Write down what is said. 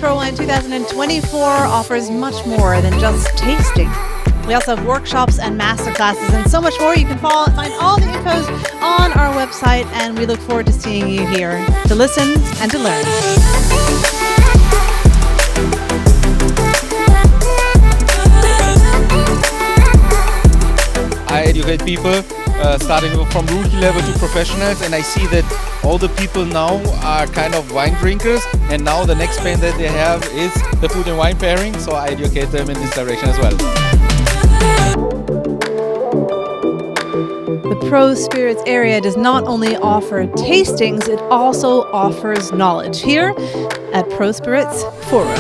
ProWein 2024 offers much more than just tasting. We also have workshops and masterclasses and so much more. You can find all the infos on our website, and we look forward to seeing you here to listen and to learn. I educate people, starting from rookie level to professionals, and I see that all the people now are kind of wine drinkers, and now the next pain that they have is the food and wine pairing, so I educate them in this direction as well. The Pro Spirits area does not only offer tastings, it also offers knowledge here at Pro Spirits Forum.